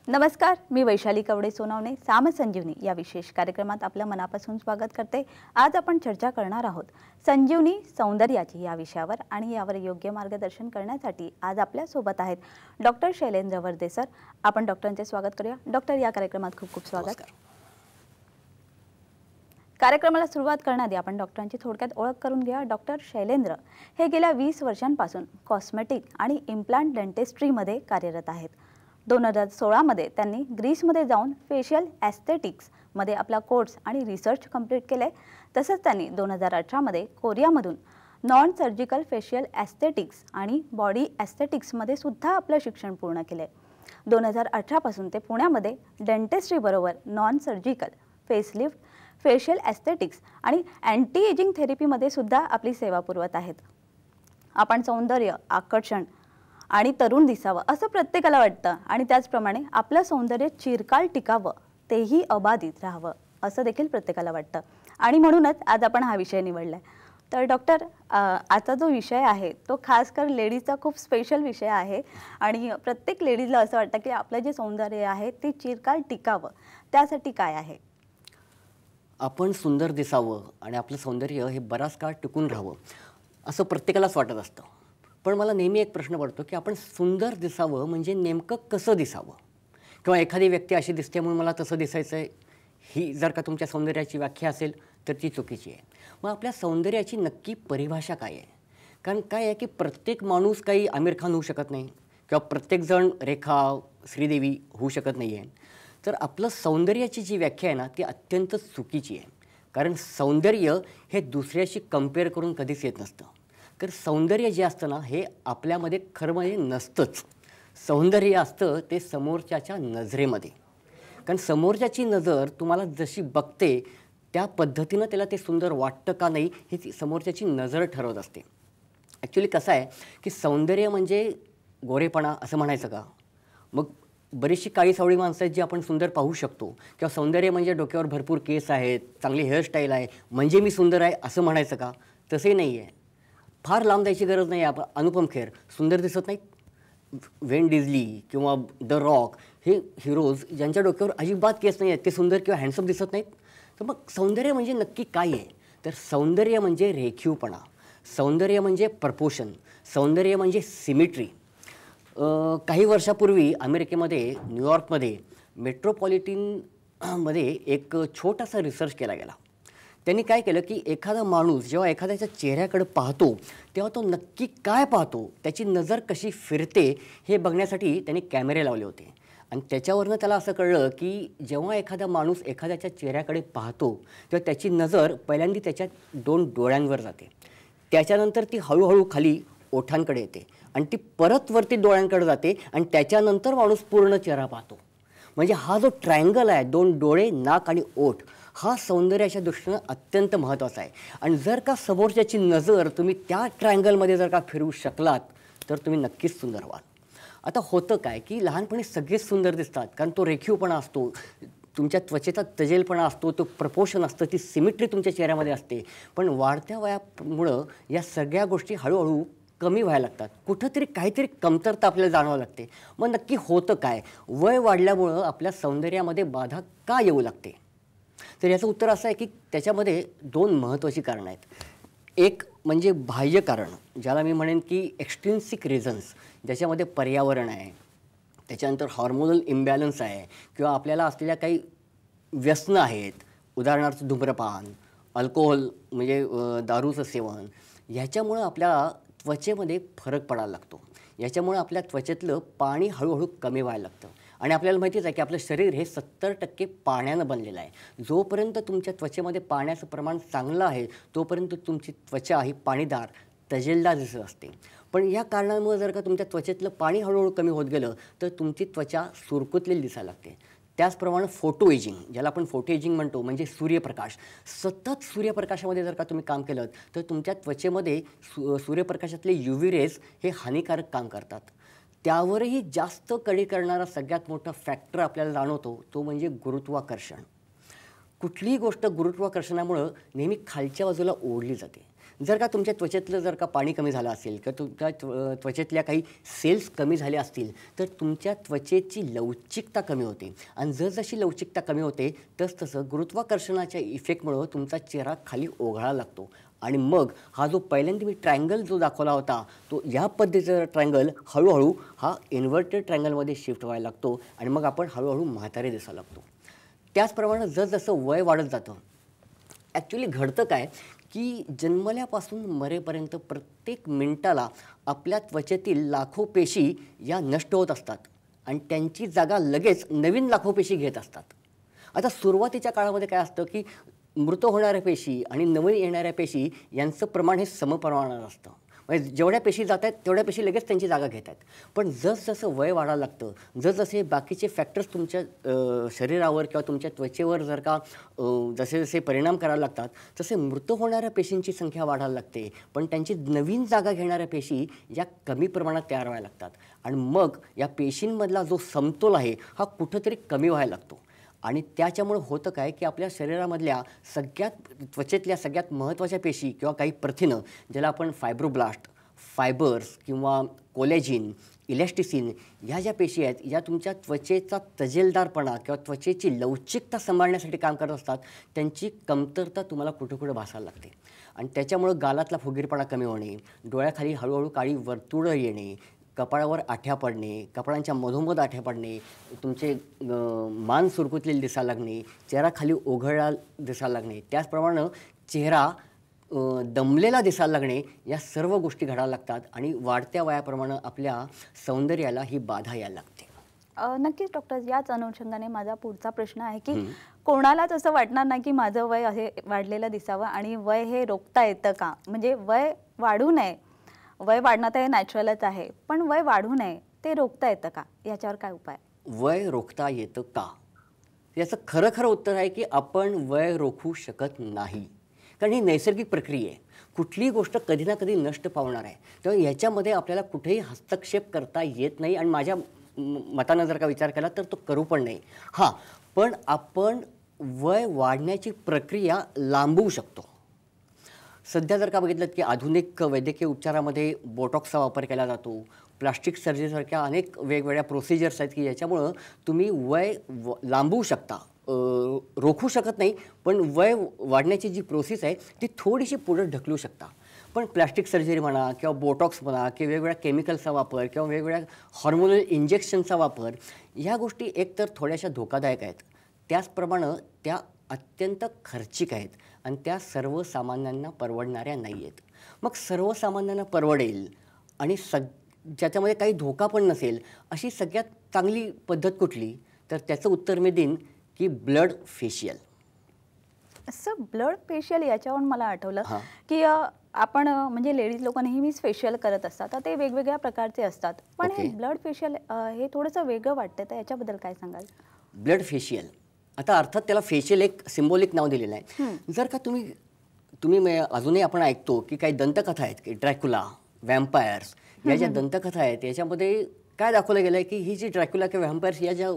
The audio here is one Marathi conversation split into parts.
नमस्कार, मी वैशाली कवडे सोनवणे साम संजीवनी या विशेष कार्यक्रमात आपलं मनापासून स्वागत करते। आज आपण चर्चा करणार आहोत संजीवनी सौंदर्याची या विषयावर आणि यावर योग्य मार्गदर्शन करण्यासाठी आज आपल्या सोबत आहेत डॉक्टर शैलेंद्र वर्दे सर। आपण डॉक्टरांचे स्वागत करूया। डॉक्टर, या कार्यक्रमात खूप खूप स्वागत। कार्यक्रमाला सुरुवात करण्याआधी आपण डॉक्टरांची थोडक्यात ओळख करून घ्या। डॉक्टर शैलेंद्र हे गेल्या 20 वर्षांपासून कॉस्मेटिक आणि इम्प्लांट डेंटिस्ट्रीमध्ये कार्यरत आहेत। 2016 मध्ये त्यांनी ग्रीसमध्ये जाऊन फेशियल एस्थेटिक्स मध्ये आपला कोर्स आणि रिसर्च कंप्लीट केले। तसंच त्यांनी 2018 मध्ये कोरियामधून नॉन सर्जिकल फेशियल एस्थेटिक्स आणि बॉडी एस्थेटिक्स मध्ये सुद्धा आपलं शिक्षण पूर्ण केले। 2018 पासून ते पुण्यामध्ये डेंटिस्ट्री बरोबर non surgical facelift, facial aesthetics आणि अँटी एजिंग थेरपीमध्ये सुद्धा आपली सेवा पुरवत आहेत। आपण सौंदर्य, आकर्षण आणि तरुण दिसावं असं प्रत्येकाला वाटतं आणि त्याचप्रमाणे आपलं सौंदर्य चिरकाल टिकावं, तेही अबाधित राहावं असं देखील प्रत्येकाला वाटतं आणि म्हणूनच आज आपण हा विषय निवडलाय। तर डॉक्टर, आजचा जो विषय आहे तो खास कर लेडीजचा खूप स्पेशल विषय आहे आणि प्रत्येक लेडीजला असं वाटतं की आपलं जे सौंदर्य आहे ते चिरकाल टिकावं, त्यासाठी काय आहे? आपण सुंदर दिसावं आणि आपलं सौंदर्य हे बराच काळ टिकून राहावं असं प्रत्येकालाच वाटत असतं। पण मला नेहमी एक प्रश्न पडतो की आपण सुंदर दिसावं म्हणजे नेमकं कसं दिसावं, किंवा एखादी व्यक्ती अशी दिसते म्हणून मला तसं दिसायचं आहे, ही जर का तुमच्या सौंदर्याची व्याख्या असेल तर ती चुकीची आहे। मग आपल्या सौंदर्याची नक्की परिभाषा काय आहे? कारण काय आहे की प्रत्येक माणूस काही आमिर खान होऊ शकत नाही किंवा प्रत्येकजण रेखा श्रीदेवी होऊ शकत नाही आहे। तर आपलं सौंदर्याची जी व्याख्या आहे ना ती अत्यंत चुकीची आहे। कारण सौंदर्य हे दुसऱ्याशी कंपेअर करून कधीच येत नसतं। तर सौंदर्य जे असतं ना हे आपल्यामध्ये खरं म्हणजे नसतंच। सौंदर्य असतं ते समोरच्याच्या नजरेमध्ये। कारण समोरच्याची नजर तुम्हाला जशी बघते त्या पद्धतीनं त्याला ते सुंदर वाटतं का नाही हे ती समोरच्याची नजर ठरवत असते। ॲक्च्युली कसं आहे की सौंदर्य म्हणजे गोरेपणा असं म्हणायचं का? मग बरीचशी काळी सावळी माणसं आहेत जी आपण सुंदर पाहू शकतो, किंवा सौंदर्य म्हणजे डोक्यावर भरपूर केस आहेत, चांगली हेअरस्टाईल आहे म्हणजे मी सुंदर आहे असं म्हणायचं का? तसंही नाही आहे। फार लांब जायची गरज नाही। आपण अनुपम खेर सुंदर दिसत नाहीत, व्हेन डिझली किंवा द रॉक हे हिरोज ज्यांच्या डोक्यावर अजिबात केस नाही आहेत ते सुंदर किंवा हँडसम दिसत नाहीत। तर मग सौंदर्य म्हणजे नक्की काय आहे? तर सौंदर्य म्हणजे रेखीवपणा, सौंदर्य म्हणजे प्रपोर्शन, सौंदर्य म्हणजे सिमिट्री। काही वर्षापूर्वी अमेरिकेमध्ये न्यूयॉर्कमध्ये मेट्रोपॉलिटनमध्ये एक छोटासा रिसर्च केला गेला। त्यांनी काय केलं की एखादा माणूस जेव्हा एखाद्याच्या चेहऱ्याकडे पाहतो तेव्हा तो नक्की काय पाहतो, त्याची नजर कशी फिरते हे बघण्यासाठी त्यांनी कॅमेरे लावले होते। आणि त्याच्यावरनं त्याला असं कळलं की जेव्हा एखादा माणूस एखाद्याच्या चेहऱ्याकडे पाहतो तेव्हा त्याची नजर पहिल्यांदा त्याच्या 2 डोळ्यांवर जाते, त्याच्यानंतर ती हळूहळू खाली ओठांकडे येते आणि ती परत वरती डोळ्यांकडे जाते आणि त्याच्यानंतर माणूस पूर्ण चेहरा पाहतो। म्हणजे हा जो ट्रायंगल आहे 2 डोळे, नाक आणि ओठ हा सौंदर्याच्या दृष्टीनं अत्यंत महत्त्वाचा आहे। आणि जर का समोरच्याची नजर तुम्ही त्या ट्रायंगलमध्ये जर का फिरवू शकलात तर तुम्ही नक्कीच सुंदर व्हाल। आता होतं काय की लहानपणी सगळेच सुंदर दिसतात कारण तो रेखीवपणा असतो, तुमच्या त्वचेचा तजेलपणा असतो, तो प्रपोर्शन असतं, ती सिमिट्री तुमच्या चेहऱ्यामध्ये असते। पण वाढत्या वयामुळं या सगळ्या गोष्टी हळूहळू कमी व्हायला लागतात, कुठंतरी काहीतरी कमतरता आपल्याला जाणवावं लागते। मग नक्की होतं काय? वय वाढल्यामुळं आपल्या सौंदर्यामध्ये बाधा का येऊ लागते? तर याचं उत्तर असं आहे की त्याच्यामध्ये 2 महत्त्वाची कारणं आहेत। एक म्हणजे बाह्य कारण, ज्याला मी म्हणेन की एक्स्ट्रिन्सिक रिझन्स, ज्याच्यामध्ये पर्यावरण आहे, त्याच्यानंतर हॉर्मोनल इम्बॅलन्स आहे, किंवा आपल्याला असलेल्या काही व्यसनं आहेत, उदाहरणार्थ धूम्रपान, अल्कोहोल म्हणजे दारूचं सेवन, ह्याच्यामुळं आपल्या त्वचेमध्ये फरक पडायला लागतो। याच्यामुळं आपल्या त्वचेतलं पाणी हळूहळू कमी व्हायला लागतं। आणि आपल्याला माहितीच आहे की आपलं शरीर हे 70% पाण्यानं बनलेलं आहे। जोपर्यंत तुमच्या त्वचेमध्ये पाण्याचं प्रमाण चांगलं आहे तोपर्यंत तुमची त्वचा ही पाणीदार, तजेलदार दिसत असते। पण या कारणामुळे जर का तुमच्या त्वचेतलं पाणी हळूहळू कमी होत गेलं तर तुमची त्वचा सुरकुतलेली दिसायला लागते। त्याचप्रमाणे फोटो एजिंग, ज्याला आपण फोटो एजिंग म्हणतो, म्हणजे सूर्यप्रकाश, सतत सूर्यप्रकाशामध्ये जर का तुम्ही काम केलं तर तुमच्या त्वचेमध्ये सूर्यप्रकाशातले UV रेज हे हानिकारक काम करतात। त्यावरही जास्त कडी करणारा सगळ्यात मोठा फॅक्टर आपल्याला जाणवतो तो म्हणजे गुरुत्वाकर्षण। कुठलीही गोष्ट गुरुत्वाकर्षणामुळं नेहमी खालच्या बाजूला ओढली जाते। जर का तुमच्या त्वचेतलं जर का पाणी कमी झालं असेल किंवा तुमच्या त्वचेतल्या काही सेल्स कमी झाले असतील तर तुमच्या त्वचेची लवचिकता कमी होते आणि जसजशी लवचिकता कमी होते तसतसं गुरुत्वाकर्षणाच्या इफेक्टमुळं तुमचा चेहरा खाली ओघळायला लागतो आणि मग हा जो पहिल्यांदा मी ट्रायंगल जो दाखवला होता तो या पद्धतीचा ट्रायंगल हळूहळू हा इन्व्हर्टेड ट्रायंगलमध्ये शिफ्ट व्हायला लागतो आणि मग आपण हळूहळू म्हातारे दिसायला लागतो. त्याचप्रमाणे जसजसं वय वाढत जातं ॲक्च्युली घडतं काय की जन्मल्यापासून मरेपर्यंत प्रत्येक मिनिटाला आपल्या त्वचेतील लाखो पेशी या नष्ट होत असतात आणि त्यांची जागा लगेच नवीन लाखो पेशी घेत असतात. आता सुरुवातीच्या काळामध्ये काय असतं की मृत होणाऱ्या पेशी आणि नवीन येणाऱ्या पेशी यांचं प्रमाण हे समप्रमाणात असतं. म्हणजे जेवढ्या पेशी जात आहेत तेवढ्या पेशी लगेच त्यांची जागा घेत आहेत. पण जसजसं वय वाढायला लागतं जसजसे बाकीचे फॅक्टर्स तुमच्या शरीरावर किंवा तुमच्या त्वचेवर जर का जसे जसे परिणाम करायला लागतात तसे मृत होणाऱ्या पेशींची संख्या वाढायला लागते पण त्यांची नवीन जागा घेणाऱ्या पेशी या कमी प्रमाणात तयार व्हायला लागतात आणि मग या पेशींमधला जो समतोल आहे हा कुठंतरी कमी व्हायला लागतो. आणि त्याच्यामुळे होतं काय की आपल्या शरीरामधल्या त्वचेतल्या सगळ्यात महत्त्वाच्या पेशी किंवा काही प्रथिनं ज्याला आपण फायब्रोब्लास्ट, फायबर्स किंवा कोलेजिन, इलॅस्टिसिन ह्या ज्या पेशी आहेत या तुमच्या त्वचेचा तजेलदारपणा किंवा त्वचेची लवचिकता सांभाळण्यासाठी काम करत असतात त्यांची कमतरता तुम्हाला कुठे कुठे भासायला लागते आणि त्याच्यामुळं गालातला फुगीरपणा कमी होणे, डोळ्याखाली हळूहळू काळी वर्तुळं येणे, कपाळावर आठ्या पडणे, कपाळांच्या मधोमध आठ्या पडणे, तुमचे मान सुरकुतलेले दिसायला लागणे, चेहरा खाली ओघळला दिसायला लागणे, त्याचप्रमाणे चेहरा दमलेला दिसायला लागणे या सर्व गोष्टी घडायला लागतात आणि वाढत्या वयाप्रमाणे आपल्या सौंदर्याला ही बाधा यायला लागते. नक्कीच डॉक्टर, याच अनुषंगाने माझा पुढचा प्रश्न आहे की कोणालाच असं वाटणार नाही की माझं वय असे वाढलेलं दिसावं आणि वय हे रोखता येतं का? म्हणजे वय वाढू नये, वय वाढणं तर हे नॅचरलच आहे पण वय वाढू नये ते रोखता येतं का? याच्यावर काय उपाय? वय रोखता येतं का याचं खरं खरं उत्तर आहे की आपण वय रोखू शकत नाही कारण ही नैसर्गिक प्रक्रिया आहे. कुठलीही गोष्ट कधी ना कधी नष्ट पावणार आहे तेव्हा याच्यामध्ये आपल्याला कुठेही हस्तक्षेप करता येत नाही आणि माझ्या मतानं जर का विचार केला तर तो करू पण नाही. हां, पण आपण वय वाढण्याची प्रक्रिया लांबवू शकतो. सध्या जर का बघितलं की आधुनिक वैद्यकीय उपचारामध्ये बोटॉक्सचा वापर केला जातो, प्लास्टिक सर्जरीसारख्या अनेक वेगवेगळ्या प्रोसिजर्स आहेत की याच्यामुळं तुम्ही वय लांबवू शकता. रोखू शकत नाही पण वय वाढण्याची जी प्रोसेस आहे ती थोडीशी पुढे ढकलू शकता. पण प्लास्टिक सर्जरी म्हणा किंवा बोटॉक्स म्हणा किंवा वेगवेगळ्या केमिकलचा वापर किंवा वेगवेगळ्या हॉर्मोनल इंजेक्शनचा वापर या गोष्टी एकतर थोड्याशा धोकादायक आहेत त्याचप्रमाणे त्या अत्यंत खर्चिक आहेत आणि त्या सर्वसामान्यांना परवडणाऱ्या नाही आहेत. मग सर्वसामान्यांना परवडेल आणि ज्याच्यामध्ये काही धोका पण नसेल अशी सगळ्यात चांगली पद्धत कुठली तर त्याचं उत्तर मी देईन की ब्लड फेशियल. असं ब्लड फेशियल याच्यावरून मला आठवलं की आपण म्हणजे लेडीज लोक नेहमीच फेशियल करत असतात तर ते वेगवेगळ्या प्रकारचे असतात पण हे ब्लड फेशियल हे थोडंसं वेगळं वाटतं तर याच्याबद्दल काय सांगाल? ब्लड फेशियल आता अर्थात त्याला फेशियल एक सिम्बॉलिक नाव दिलेलं आहे. जर का तुम्ही अजूनही आपण ऐकतो की काही दंतकथा आहेत की ड्रॅक्युला, व्हॅम्पायर्स या ज्या दंतकथा आहेत याच्यामध्ये काय दाखवलं गेलं आहे की ही जी ड्रॅक्युला किंवा व्हॅम्पायर्स या ज्या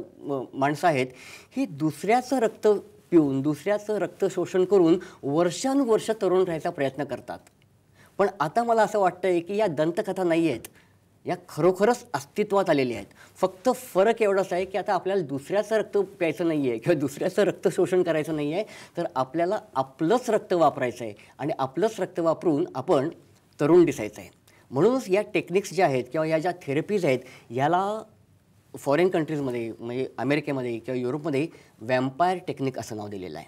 माणसं आहेत ही दुसऱ्याचं रक्त पिऊन दुसऱ्याचं रक्त शोषण करून वर्षानुवर्ष तरुण राहायचा प्रयत्न करतात. पण आता मला असं वाटतं आहे की या दंतकथा नाही आहेत, या खरोखरच अस्तित्वात आलेल्या आहेत. फक्त फरक एवढाच आहे की आता आपल्याला दुसऱ्याचं रक्त प्यायचं नाही आहे किंवा दुसऱ्याचं रक्त शोषण करायचं नाही आहे तर आपल्याला आपलंच रक्त वापरायचं आहे आणि आपलंच रक्त वापरून आपण तरुण दिसायचं आहे. म्हणूनच या टेक्निक्स ज्या आहेत किंवा या ज्या थेरपीज आहेत याला फॉरेन कंट्रीजमध्ये म्हणजे अमेरिकेमध्ये किंवा युरोपमध्ये व्हॅम्पायर टेक्निक असं नाव दिलेलं आहे.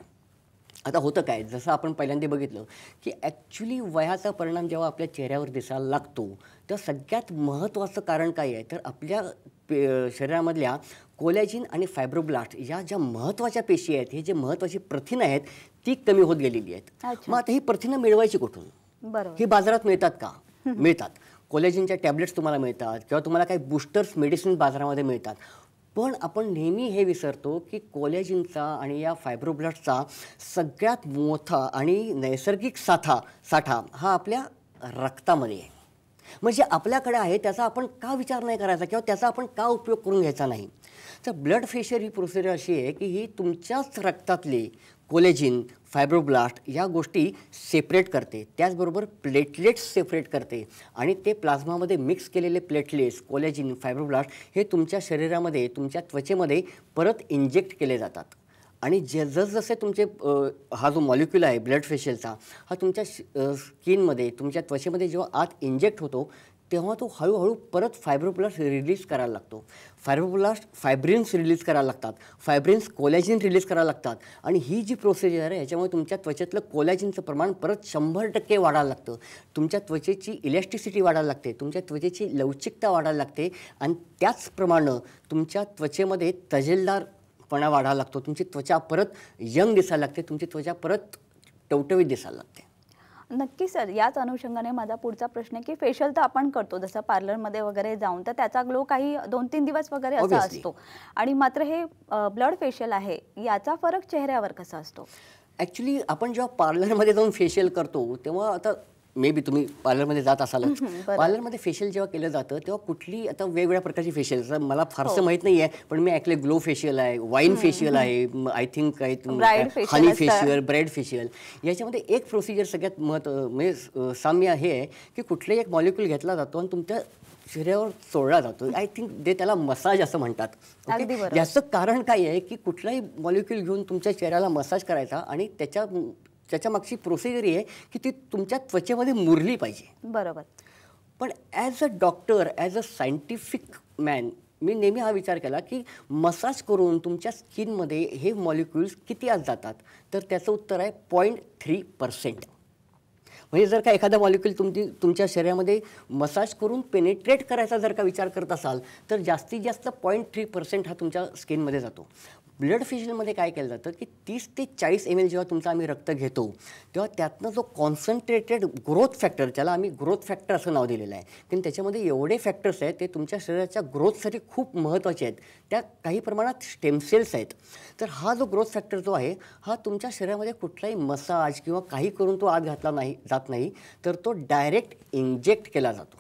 आता होतं काय जसं आपण पहिल्यांदा बघितलं की ॲक्च्युली वयाचा परिणाम जेव्हा आपल्या चेहऱ्यावर दिसायला लागतो तेव्हा सगळ्यात महत्त्वाचं कारण काय आहे तर आपल्या शरीरामधल्या कोलॅजिन आणि फायब्रोब्लास्ट या ज्या महत्त्वाच्या पेशी आहेत हे जे महत्त्वाची प्रथिनं आहेत ती कमी होत गेलेली आहेत. मग आता ही प्रथिनं मिळवायची कुठून? बरोबर, ही बाजारात मिळतात का? मिळतात. कोलॅजिनच्या टॅब्लेट्स तुम्हाला मिळतात किंवा तुम्हाला काही बूस्टर्स मेडिसिन बाजारामध्ये मिळतात. पण आपण नेहमी हे विसरतो की कोलॅजिनचा आणि या फायब्रोब्लास्टचा सगळ्यात मोठा आणि नैसर्गिक साठा हा आपल्या रक्तामध्ये आहे. म्हणजे आपल्याकडे आहे त्याचा आपण का विचार नाही करायचा किंवा त्याचा आपण का उपयोग करून घ्यायचा नाही. तर ब्लड फेशियल ही प्रोसिजर अशी आहे की ही तुमच्याच रक्तातले कोलेजिन, फायब्रोब्लास्ट या गोष्टी सेपरेट करते. त्याचबरोबर प्लेटलेट्स सेपरेट करते आणि ते प्लाझ्मामध्ये मिक्स केलेले प्लेटलेट्स, कोलेजिन, फायब्रोब्लास्ट हे तुमच्या शरीरामध्ये, तुमच्या त्वचेमध्ये परत इंजेक्ट केले जातात. आणि जसजसे तुमचे हा जो मॉलिक्यूल आहे ब्लड फेशियलचा, हा तुमच्या स्किनमध्ये, तुमच्या त्वचेमध्ये जेव्हा आत इंजेक्ट होतो तेव्हा तो हळूहळू परत फायब्रोब्लास्ट रिलीज करायला लागतो. फायब्रोब्लास्ट फायब्रिन्स रिलीज करायला लागतात, फायब्रिन्स कोलॅजिन रिलीज करायला लागतात. आणि ही जी प्रोसिजर आहे याच्यामुळे तुमच्या त्वचेतलं कोलॅजिनचं प्रमाण परत 100% वाढायला लागतं. तुमच्या त्वचेची इलॅस्टिसिटी वाढायला लागते, तुमच्या त्वचेची लवचिकता वाढायला लागते आणि त्याचप्रमाणे तुमच्या त्वचेमध्ये तजेलदारपणा वाढायला लागतो. तुमची त्वचा परत यंग दिसायला लागते, तुमची त्वचा परत टवटवीत दिसायला लागते. नक्की सर, याच अनुषंगाने माझा पुढचा प्रश्न आहे की फेशियल तर आपण करतो जसं पार्लरमध्ये वगैरे जाऊन, तर त्याचा ग्लो काही 2-3 दिवस वगैरे असा Obviously. असतो. आणि मात्र हे ब्लड फेशियल आहे, याचा फरक चेहऱ्यावर कसा असतो? ॲक्च्युली आपण जेव्हा पार्लरमध्ये जाऊन फेशियल करतो तेव्हा आता मे बी तुम्ही पार्लरमध्ये जात असालच. बरं. पार्लरमध्ये फेशियल जेव्हा केलं जातं तेव्हा कुठली आता वेगवेगळ्या प्रकारची फेशियल, मला फारसं माहीत नाही आहे, पण मी ऐकले ग्लो फेशियल आहे, वाईन फेशियल आहे, आय थिंक काही Bride facial हनी असतं. Facial, bride facial. याच्यामध्ये एक प्रोसिजर सगळ्यात म्हणजे साम्य हे आहे की कुठलाही एक मॉलिक्यूल घेतला जातो आणि तुमच्या चेहऱ्यावर चोळला जातो. आय थिंक ते त्याला मसाज असं म्हणतात. अगदी बरोबर. याचं कारण काय आहे की कुठलाही मॉलिक्यूल घेऊन तुमच्या चेहऱ्याला मसाज करायचा आणि त्याच्या मागची प्रोसिजर ही आहे की ती तुमच्या त्वचेमध्ये मुरली पाहिजे. बरोबर. पण as a doctor, as a scientific man, मी नेहमी हा विचार केला की मसाज करून तुमच्या स्किनमध्ये हे मॉलिक्युल्स किती आत जातात, तर त्याचं उत्तर आहे 0.3%. म्हणजे जर का एखादा मॉलिक्यूल तुमच्या शरीरामध्ये मसाज करून पेनिट्रेट करायचा जर का विचार करत असाल तर जास्तीत जास्त 0.3% हा तुमच्या स्किनमध्ये जातो. ब्लड फेशियलमध्ये काय केलं जातं की 30 ते 40 ml जेव्हा तुमचं आम्ही रक्त घेतो तेव्हा त्यातनं जो कॉन्सन्ट्रेटेड ग्रोथ फॅक्टर, त्याला आम्ही ग्रोथ फॅक्टर असं नाव दिलेलं आहे, कारण त्याच्यामध्ये एवढे फॅक्टर्स आहेत ते तुमच्या शरीराच्या ग्रोथसाठी खूप महत्त्वाचे आहेत. त्या काही प्रमाणात स्टेम सेल्स आहेत. तर हा जो ग्रोथ फॅक्टर जो आहे हा तुमच्या शरीरामध्ये कुठलाही मसाज किंवा काही करून तो आत घातला जात नाही, तर तो डायरेक्ट इंजेक्ट केला जातो.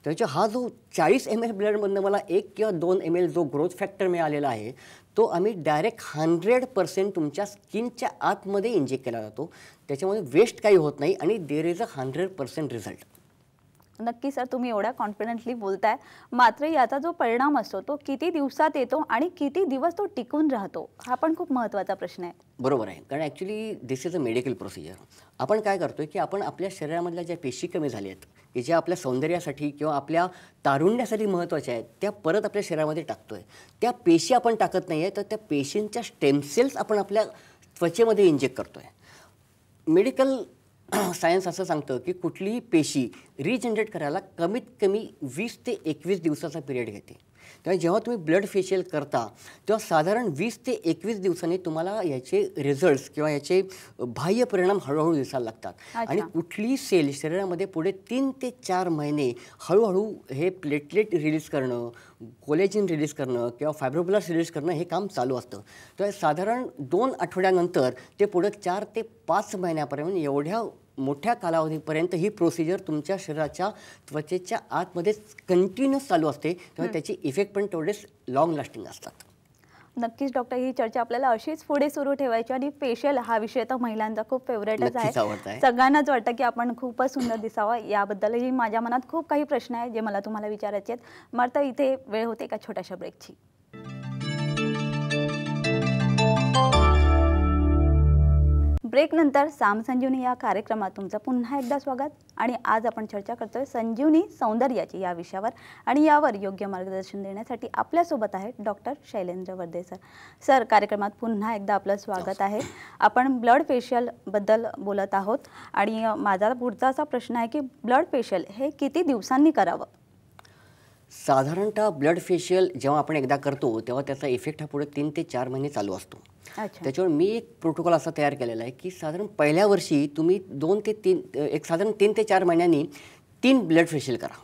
त्याच्या हा जो 40 ml ब्लडमधनं मला 1 किंवा 2 ml जो ग्रोथ फॅक्टर मिळालेला आहे तो आम्ही डायरेक्ट 100% तुमच्या स्किनच्या आतमध्ये इंजेक्ट केला जातो. त्याच्यामध्ये वेस्ट काही होत नाही आणि देर इज अ 100% रिझल्ट. नक्की सर, तुम्ही एवढ्या कॉन्फिडेंटली बोलताय. मात्र याचा जो परिणाम असतो तो किती दिवसात येतो आणि किती दिवस तो टिकून राहतो, हा पण खूप महत्त्वाचा प्रश्न आहे. बरोबर आहे, कारण actually this is a medical procedure. आपण काय करतो की आपण आपल्या शरीरामधल्या ज्या पेशी कमी झाल्या आहेत की ज्या आपल्या सौंदर्यासाठी किंवा आपल्या तारुण्यासाठी महत्त्वाच्या आहेत त्या परत आपल्या शरीरामध्ये टाकतो आहे. त्या पेशी आपण टाकत नाही आहे, तर त्या पेशींच्या स्टेम सेल्स आपण आपल्या त्वचेमध्ये इंजेक्ट करतो आहे. मेडिकल सायन्स असं सांगतं की कुठलीही पेशी रिजनरेट करायला कमीत कमी 20 ते 21 दिवसाचा पिरियड घेते. तेव्हा जेव्हा तुम्ही ब्लड फेशियल करता तेव्हा साधारण 20 ते 21 दिवसांनी तुम्हाला याचे रिझल्ट्स किंवा याचे बाह्य परिणाम हळूहळू दिसायला लागतात. आणि कुठलीही सेल शरीरामध्ये पुढे 3 ते 4 महिने हळूहळू हे प्लेटलेट रिलीज करणं, कोलेजिन रिलीज करणं किंवा फायब्रोब्लास्ट रिलीज करणं हे काम चालू असतं. तर साधारण 2 आठवड्यानंतर ते पुढे 4 ते 5 महिन्यापर्यंत एवढ्या मोठ्या कालावधीपर्यंत ही प्रोसिजर तुमच्या शरीराच्या त्वचेच्या आतमध्येच कंटिन्यूस चालू असते. तेव्हा त्याची इफेक्ट पण तेवढेच लॉंग लास्टिंग असतात. नक्कीच डॉक्टर, ही चर्चा आपल्याला अशीच पुढे सुरू ठेवायची. आणि फेशियल हा विषय तर महिलांचा खूप फेवरेटच आहे. सगळ्यांनाच वाटतं की आपण खूपच सुंदर दिसावं. याबद्दलही माझ्या मनात खूप काही प्रश्न आहेत जे मला तुम्हाला विचारायचे आहेत. मात्र इथे वेळ होते एका छोट्याशा ब्रेकची. ब्रेकनंतर साम संजीवनी या कार्यक्रमात तुमचं पुन्हा एकदा स्वागत. आणि आज आपण चर्चा करतोय संजीवनी सौंदर्याची या विषयावर. आणि यावर योग्य मार्गदर्शन देण्यासाठी आपल्यासोबत आहेत डॉक्टर शैलेंद्र वर्दे सर. सर, कार्यक्रमात पुन्हा एकदा आपलं स्वागत आहे. आपण ब्लड फेशियलबद्दल बोलत आहोत आणि माझा पुढचा असा प्रश्न आहे की ब्लड फेशियल हे किती दिवसांनी करावं? साधारणतः ब्लड फेशियल जेव्हा आपण एकदा करतो तेव्हा त्याचा इफेक्ट हा पुढे 3 ते 4 महिने चालू असतो. त्याच्यावर मी एक प्रोटोकॉल असा तयार केलेला आहे की साधारण पहिल्या वर्षी तुम्ही 2 ते 3 ते 4 महिन्यांनी 3 ब्लड फेशियल करा.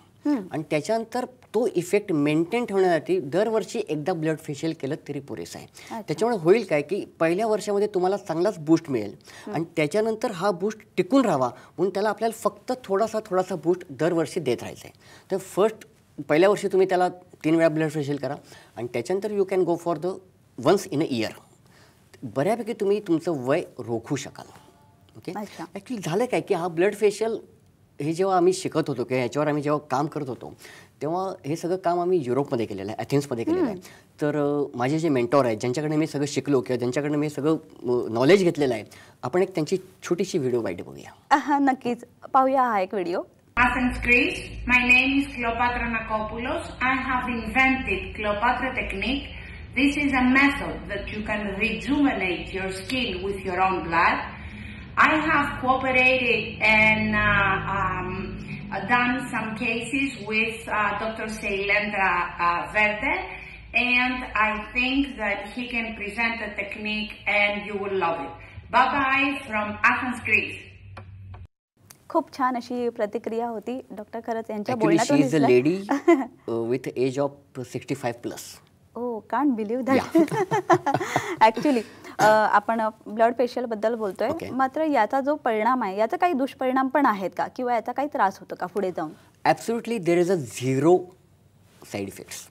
आणि त्याच्यानंतर तो इफेक्ट मेंटेन ठेवण्यासाठी दरवर्षी एकदा ब्लड फेशियल केलं तरी पुरेसं आहे. त्याच्यामुळे होईल काय की पहिल्या वर्षामध्ये तुम्हाला चांगलाच बूस्ट मिळेल आणि त्याच्यानंतर हा बूस्ट टिकून राहावा म्हणून त्याला आपल्याला फक्त थोडासा बूस्ट दरवर्षी देत राहायचं आहे. तर पहिल्या वर्षी तुम्ही त्याला 3 वेळा ब्लड फेशियल करा आणि त्याच्यानंतर you can go for the once in a year. बऱ्यापैकी तुम्ही तुमचं वय रोखू शकाल. ओके. अच्छा. ॲक्च्युली झालं काय की हा ब्लड फेशियल हे जेव्हा आम्ही शिकत होतो किंवा याच्यावर आम्ही जेव्हा काम करत होतो तेव्हा हे सगळं काम आम्ही युरोपमध्ये केलेलं आहे, ॲथेन्समध्ये केलेलं आहे. तर माझे जे मेंटॉर आहेत ज्यांच्याकडे मी सगळं शिकलो किंवा ज्यांच्याकडनं मी सगळं नॉलेज घेतलेलं आहे, आपण एक त्यांची छोटीशी व्हिडिओ बाईट बघूया. नक्कीच पाहूया हा एक video. Athens, Greece. My name is Cleopatra Nakopoulos. I have invented Cleopatra technique. This is a method that you can rejuvenate your skin with your own blood. I have cooperated and done some cases with Dr. Shailendra Verde, and I think that he can present the technique and you will love it. Bye-bye from Athens, Greece. खूप छान अशी प्रतिक्रिया होती डॉक्टर. खरंच यांच्या ॲक्च्युली शी इज अ बोलण्यातून lady with age of 65+. Oh can't believe that. Actually आपण ब्लड फेशियल बद्दल बोलतोय, Okay. मात्र याचा जो परिणाम आहे याचा काही दुष्परिणाम पण आहेत का, किंवा याचा काही त्रास होतो का पुढे जाऊन? Absolutely there is a zero side effects.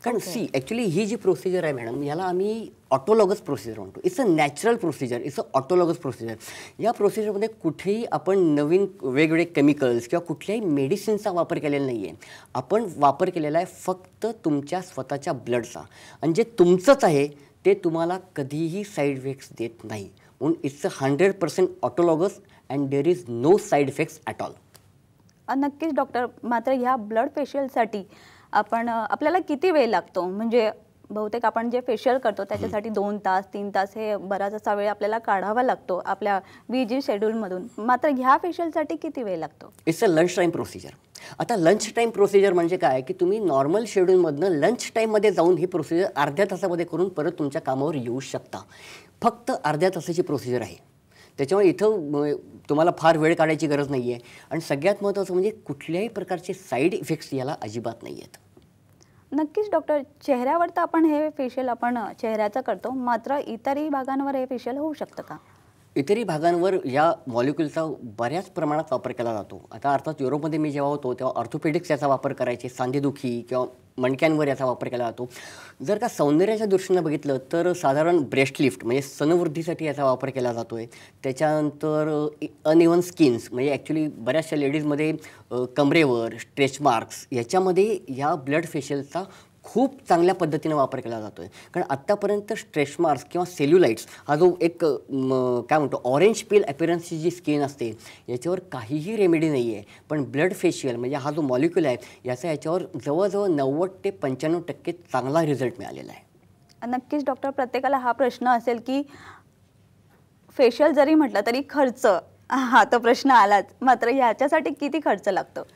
कारण सी ॲक्च्युली ही जी प्रोसिजर आहे मॅडम, याला आम्ही ऑटोलॉगस प्रोसिजर म्हणतो. It's a natural procedure, it's a autologous procedure. या प्रोसिजरमध्ये कुठेही आपण नवीन वेगवेगळे केमिकल्स किंवा कुठल्याही मेडिसिनचा वापर केलेला नाही आहे. आपण वापर केलेला आहे फक्त तुमच्या स्वतःच्या ब्लडचा, आणि जे तुमचंच आहे ते तुम्हाला कधीही साईड इफेक्ट्स देत नाही. म्हणून it's a 100% autologous and there is no side effects at all. नक्कीच डॉक्टर. मात्र ह्या ब्लड फेशियलसाठी आपल्याला किती वेळ लागतो? म्हणजे बहुतेक आपण जे फेशियल करतो त्याच्यासाठी 2 तास 3 तास हे बराच असा वेळ आपल्याला काढावा लागतो आपल्या बिझी शेड्यूलमधून. मात्र ह्या फेशियलसाठी किती वेळ लागतो? It's a lunch time procedure. आता लंच टाईम प्रोसिजर म्हणजे काय की तुम्ही नॉर्मल शेड्यूलमधनं लंच टाईममध्ये जाऊन ही प्रोसिजर अर्ध्या तासामध्ये करून परत तुमच्या कामावर येऊ शकता. फक्त अर्ध्या तासाची प्रोसिजर आहे. त्याच्यामुळे इथं तुम्हाला फार वेळ काढायची गरज नाही आहे. आणि सगळ्यात महत्त्वाचं म्हणजे कुठल्याही प्रकारचे साईड इफेक्ट्स याला अजिबात नाही आहेत. नक्कीच डॉक्टर. चेहऱ्यावर तर आपण हे फेशियल आपण चेहऱ्याचं करतो, मात्र इतरही भागांवर हे फेशियल होऊ शकतं का? इतरही भागांवर या मॉलिक्युलचा बऱ्याच प्रमाणात वापर केला जातो. आता अर्थात युरोपमध्ये मी जेव्हा होतो तेव्हा ऑर्थोपेडिक्स याचा वापर करायचे, सांधेदुखी किंवा मणक्यांवर याचा वापर केला जातो. जर का सौंदर्याच्या दृष्टीनं बघितलं तर साधारण ब्रेस्ट लिफ्ट म्हणजे स्तनवृद्धीसाठी याचा वापर केला जातो आहे. त्याच्यानंतर अनइव्हन स्किन्स म्हणजे ॲक्च्युली बऱ्याचशा लेडीजमध्ये कमरेवर स्ट्रेच मार्क्स याच्यामध्ये या ब्लड फेशियलचा खूप चांगल्या पद्धतीने वापर केला जातो आहे. कारण आत्तापर्यंत स्ट्रेच मार्क्स किंवा सेल्युलाइट्स हा जो एक काय म्हणतो ऑरेंज पील अपीरन्सची जी स्किन असते याच्यावर काहीही रेमेडी नाही आहे. पण ब्लड फेशियल म्हणजे हा जो मॉलिक्यूल आहे याचा याच्यावर जवळजवळ 90 ते 95% चांगला रिझल्ट मिळालेला आहे. नक्कीच डॉक्टर. प्रत्येकाला हा प्रश्न असेल की फेशियल जरी म्हटलं तरी खर्च, हा तो प्रश्न आलाच. मात्र याच्यासाठी किती खर्च लागतो?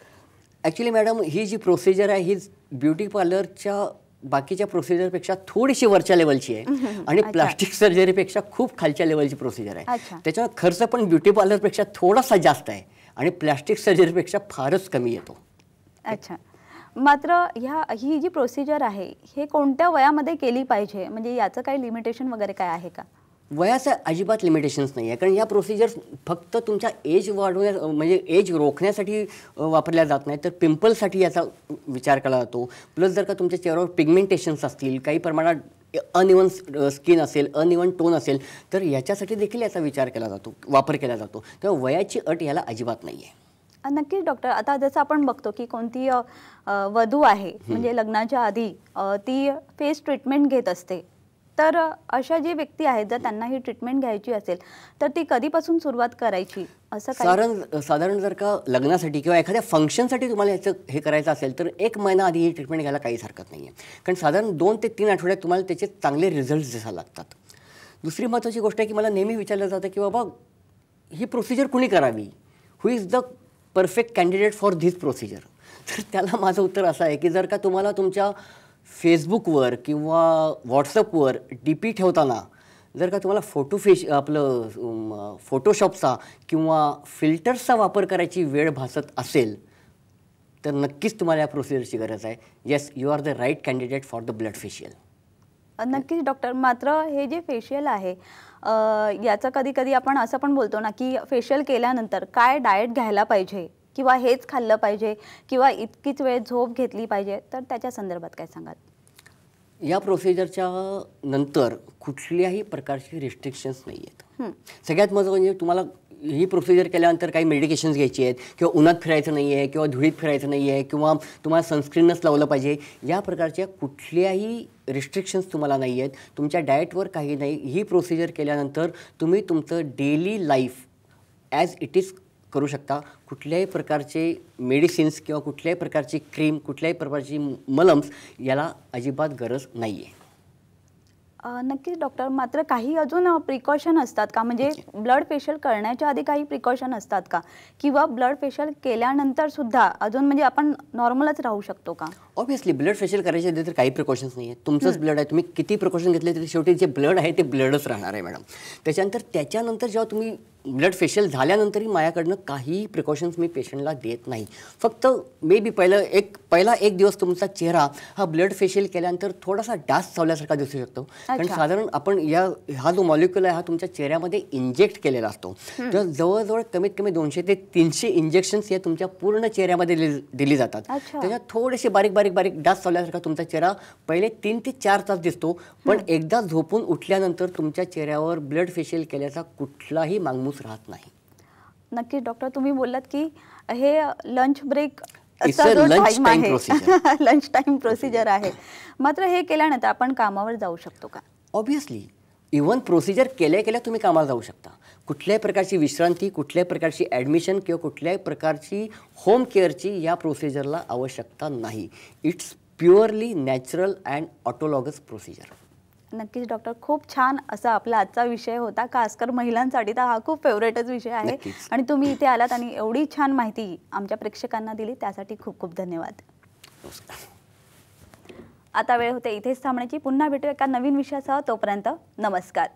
ॲक्च्युली मॅडम ही जी प्रोसिजर आहे ही ब्युटी पार्लरच्या बाकीच्या प्रोसिजरपेक्षा थोडीशी वरच्या लेवलची आहे आणि प्लास्टिक सर्जरीपेक्षा खूप खालच्या लेवलची प्रोसिजर आहे. त्याच्यावर खर्च पण ब्युटी पार्लरपेक्षा थोडासा जास्त आहे आणि प्लास्टिक सर्जरीपेक्षा फारच कमी येतो. अच्छा. मात्र ही जी प्रोसिजर आहे हे कोणत्या वयामध्ये केली पाहिजे? म्हणजे याचं काही लिमिटेशन वगैरे काय आहे का? वयाचं अजिबात लिमिटेशन्स नाही आहे. कारण या प्रोसिजर्स फक्त तुमच्या एज वाढवण्या म्हणजे एज रोखण्यासाठी वापरल्या जात नाही, तर पिंपलसाठी याचा विचार केला जातो. प्लस जर का तुमच्या चेहऱ्यावर पिगमेंटेशन्स असतील, काही प्रमाणात अनइव्हन स्किन असेल, अनइव्हन टोन असेल, तर याच्यासाठी देखील याचा विचार केला जातो, वापर केला जातो. तेव्हा वयाची अट याला अजिबात नाही आहे. नक्कीच डॉक्टर. आता जसं आपण बघतो की कोणती वधू आहे म्हणजे लग्नाच्या आधी ती फेस ट्रीटमेंट घेत असते, तर अशा जी व्यक्ती आहेत जर त्यांना ही ट्रीटमेंट घ्यायची असेल तर ती कधीपासून सुरुवात करायची असं काय? साधारण जर का लग्नासाठी किंवा एखाद्या फंक्शनसाठी तुम्हाला याचं हे करायचं असेल तर 1 महिना आधी ही ट्रीटमेंट घ्यायला काहीच हरकत नाही आहे. कारण साधारण 2 ते 3 आठवड्यात तुम्हाला त्याचे चांगले रिझल्ट्स दिसायला लागतात. दुसरी महत्त्वाची गोष्ट आहे की मला नेहमी विचारलं जातं की बाबा ही प्रोसिजर कुणी करावी, who is the perfect candidate for this procedure. तर त्याला माझं उत्तर असं आहे की जर का तुम्हाला तुमच्या फेसबुकवर किंवा व्हॉट्सअपवर DP ठेवताना जर का तुम्हाला फोटोशॉपचा किंवा फिल्टर्सचा वापर करायची वेळ भासत असेल तर नक्कीच तुम्हाला या प्रोसिजरची गरज आहे. Yes, you are the right candidate for the blood facial. नक्कीच डॉक्टर. मात्र हे जे फेशियल आहे याचं कधी कधी आपण असं पण बोलतो ना की फेशियल केल्यानंतर काय डाएट घ्यायला पाहिजे किंवा हेच खाल्लं पाहिजे किंवा इतकीच वेळ झोप घेतली पाहिजे, तर त्याच्या संदर्भात काय सांगाल? या प्रोसिजरच्या नंतर कुठल्याही प्रकारची रिस्ट्रिक्शन्स नाही आहेत. सगळ्यात महत्त्वाचं म्हणजे तुम्हाला ही प्रोसिजर केल्यानंतर काही मेडिकेशन्स घ्यायची आहेत किंवा उन्हात फिरायचं नाही आहे किंवा धुळीत फिरायचं नाही आहे किंवा तुम्हाला सनस्क्रीनच लावलं पाहिजे, या प्रकारच्या कुठल्याही रिस्ट्रिक्शन्स तुम्हाला नाही आहेत. तुमच्या डाएटवर काही नाही. ही प्रोसिजर केल्यानंतर तुम्ही तुमचं daily life as it is करू शकता. कुठल्याही प्रकारचे मेडिसिन्स किंवा कुठल्याही प्रकारची क्रीम, कुठल्याही प्रकारची मलम्स याला अजिबात गरज नाही आहे. नक्कीच डॉक्टर, मात्र काही अजून प्रिकॉशन असतात का? म्हणजे ब्लड फेशियल करण्याच्या आधी काही प्रिकॉशन असतात का, किंवा ब्लड फेशियल केल्यानंतर सुद्धा अजून म्हणजे आपण नॉर्मलच राहू शकतो का? ऑब्व्हियसली ब्लड फेशियल करायच्या आधी तर काही प्रिकॉशन्स नाही आहेत. तुमचंच ब्लड आहे, तुम्ही किती प्रिकॉशन घेतले तरी शेवटी जे ब्लड आहे ते ब्लडच राहणार आहे मॅडम. त्याच्यानंतर जेव्हा तुम्ही ब्लड फेशियल झाल्यानंतरही माझ्याकडनं काही प्रिकॉशन्स मी पेशंटला देत नाही. फक्त मे बी पहिला एक दिवस तुमचा चेहरा हा ब्लड फेशियल केल्यानंतर थोडासा डास चावल्यासारखा दिसू शकतो. कारण साधारण आपण हा जो मॉलिक्युल आहे हा तुमच्या चेहऱ्यामध्ये इंजेक्ट केलेला असतो. तर जवळजवळ कमीत कमी 200 ते 300 इंजेक्शन्स या तुमच्या पूर्ण चेहऱ्यामध्ये दिली जातात. त्याच्यात थोडेसे बारीक बारीक बारीक डास चावल्यासारखा तुमचा चेहरा पहिले 3 ते 4 तास दिसतो. पण एकदा झोपून उठल्यानंतर तुमच्या चेहऱ्यावर ब्लड फेशियल केल्याचा कुठलाही मागमूस राहत नाही. नक्की डॉक्टर, तुम्ही बोललात की हे lunch break lunch time procedure आहे, मात्र हे केल्यानंतर आपण कामावर जाऊ शकतो का? ऑब्व्हियसली इव्हन प्रोसिजर केल्या तुम्ही कामाला जाऊ शकता. कुठल्याही प्रकारची विश्रांती, कुठल्याही प्रकारची ॲडमिशन किंवा कुठल्याही प्रकारची होम केअरची या प्रोसिजरला आवश्यकता नाही. It's purely natural and autologous procedure. नक्कीच डॉक्टर, खूप छान असा आपला आजचा विषय होता. खासकर महिलांसाठी तर हा खूप फेवरेटच विषय आहे. आणि तुम्ही इथे आलात आणि एवढी छान माहिती आमच्या प्रेक्षकांना दिली त्यासाठी खूप खूप धन्यवाद. आता वेळ होते इथेच थांबण्याची. पुन्हा भेटू एका नवीन विषयासह. तोपर्यंत नमस्कार.